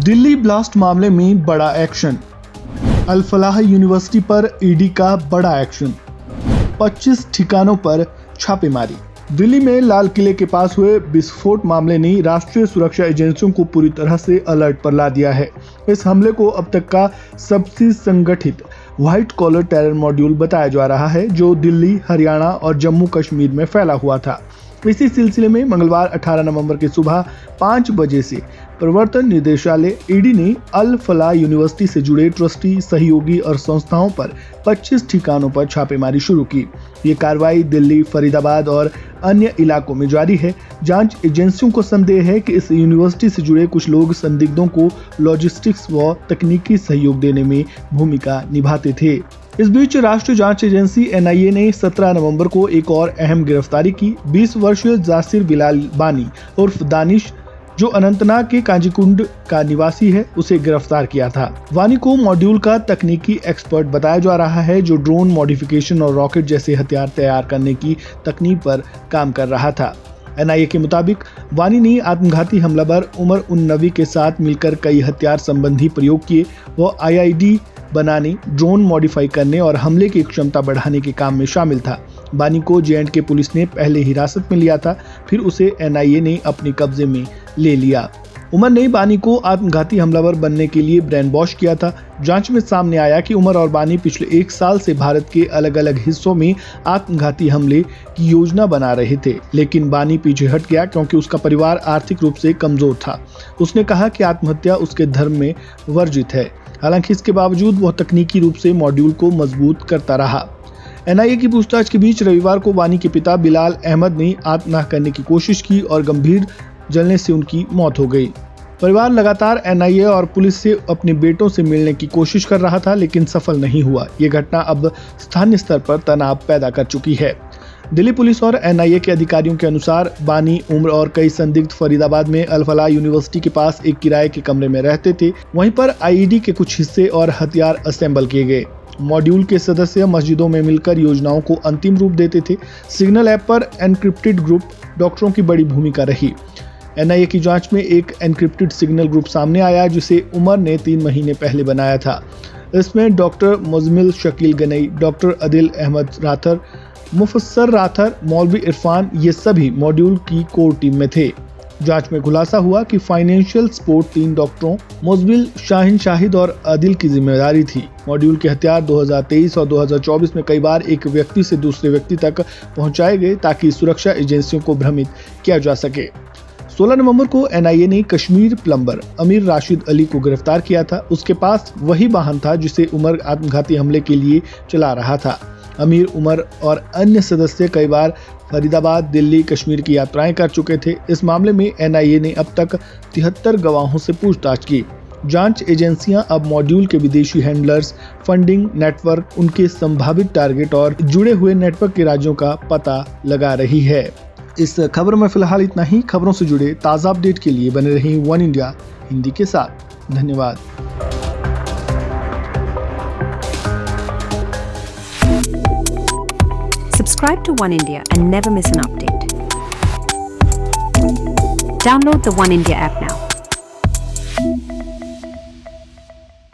Delhi blast मामले में बड़ा एक्शन। अल फलाह यूनिवर्सिटी पर ईडी का बड़ा एक्शन। 25 ठिकानों पर छापेमारी। दिल्ली में लाल किले के पास हुए विस्फोट मामले ने राष्ट्रीय सुरक्षा एजेंसियों को पूरी तरह से अलर्ट पर ला दिया है। इस हमले को अब तक का सबसे संगठित व्हाइट कॉलर टेरर मॉड्यूल बताया जा रहा है, जो दिल्ली, हरियाणा और जम्मू कश्मीर में फैला हुआ था। इसी सिलसिले में मंगलवार 18 नवंबर की सुबह 5 बजे से प्रवर्तन निदेशालय ईडी ने अल फलाह यूनिवर्सिटी से जुड़े ट्रस्टी, सहयोगी और संस्थाओं पर 25 ठिकानों पर छापेमारी शुरू की। ये कार्रवाई दिल्ली, फरीदाबाद और अन्य इलाकों में जारी है। जांच एजेंसियों को संदेह है कि इस यूनिवर्सिटी से जुड़े कुछ लोग संदिग्धों को लॉजिस्टिक्स व तकनीकी सहयोग देने में भूमिका निभाते थे। इस बीच राष्ट्रीय जांच एजेंसी एनआईए ने 17 नवंबर को एक और अहम गिरफ्तारी की। 20 वर्षीय जासिर बिलाल बानी उर्फ दानिश, जो अनंतनाग के काजीकुंड का निवासी है, उसे गिरफ्तार किया था। वानी को मॉड्यूल का तकनीकी एक्सपर्ट बताया जा रहा है, जो ड्रोन मॉडिफिकेशन और रॉकेट जैसे हथियार तैयार करने की तकनीक पर काम कर रहा था। एनआईए के मुताबिक वानी ने आत्मघाती हमलावर उमर उन नवी के साथ मिलकर कई हथियार संबंधी प्रयोग किए। वो आईईडी बनाने, ड्रोन मॉडिफाई करने और हमले की क्षमता बढ़ाने के काम में शामिल था। बानी को जे.एंड.के पुलिस ने पहले हिरासत में लिया था, फिर उसे एनआईए ने अपने कब्जे में ले लिया। उमर ने बानी को आत्मघाती हमलावर बनने के लिए ब्रेन वॉश किया था। जांच में सामने आया कि उमर और बानी पिछले 1 साल से भारत के अलग अलग हिस्सों में आत्मघाती हमले की योजना बना रहे थे, लेकिन बानी पीछे हट गया क्योंकि उसका परिवार आर्थिक रूप से कमजोर था। उसने कहा कि आत्महत्या उसके धर्म में वर्जित है। हालांकि इसके बावजूद वह तकनीकी रूप से मॉड्यूल को मजबूत करता रहा। एनआईए की पूछताछ के बीच रविवार को वानी के पिता बिलाल अहमद ने आत्महत्या करने की कोशिश की और गंभीर जलने से उनकी मौत हो गई। परिवार लगातार एनआईए और पुलिस से अपने बेटों से मिलने की कोशिश कर रहा था, लेकिन सफल नहीं हुआ। ये घटना अब स्थानीय स्तर पर तनाव पैदा कर चुकी है। दिल्ली पुलिस और एनआईए के अधिकारियों के अनुसार बानी, उम्र और कई संदिग्ध फरीदाबाद में अल फलाह यूनिवर्सिटी के पास एक किराए के कमरे में रहते थे। वहीं पर आईईडी के कुछ हिस्से और हथियार असेंबल किए गए। मॉड्यूल के सदस्य मस्जिदों में मिलकर योजनाओं को अंतिम रूप देते थे। सिग्नल ऐप पर एनक्रिप्टेड ग्रुप डॉक्टरों की बड़ी भूमिका रही। एनआईए की जांच में एक एनक्रिप्टेड सिग्नल ग्रुप सामने आया, जिसे उमर ने 3 महीने पहले बनाया था। इसमें डॉक्टर मुजमिल शकील गनई, डॉक्टर अदिल अहमद राथर, मुफस्सर राथर, मौलवी इरफान, ये सभी मॉड्यूल की कोर टीम में थे। जांच में खुलासा हुआ कि फाइनेंशियल सपोर्ट 3 डॉक्टरों मुजमिल, शाहिन शाहिद और अदिल की जिम्मेदारी थी। मॉड्यूल के हथियार 2023 और 2024 में कई बार एक व्यक्ति से दूसरे व्यक्ति तक पहुंचाए गए, ताकि सुरक्षा एजेंसियों को भ्रमित किया जा सके। 16 नवंबर को एनआईए ने कश्मीर प्लम्बर अमीर राशिद अली को गिरफ्तार किया था। उसके पास वही वाहन था जिसे उमर आत्मघाती हमले के लिए चला रहा था। अमीर, उमर और अन्य सदस्य कई बार फरीदाबाद, दिल्ली, कश्मीर की यात्राएं कर चुके थे। इस मामले में एनआईए ने अब तक 73 गवाहों से पूछताछ की। जांच एजेंसियां अब मॉड्यूल के विदेशी हैंडलर्स, फंडिंग नेटवर्क, उनके संभावित टारगेट और जुड़े हुए नेटवर्क के राज्यों का पता लगा रही है। इस खबर में फिलहाल इतना ही। खबरों से जुड़े ताज़ा अपडेट के लिए बने रहें वन इंडिया हिंदी के साथ। धन्यवाद। Subscribe to One India and never miss an update. Download the One India app now.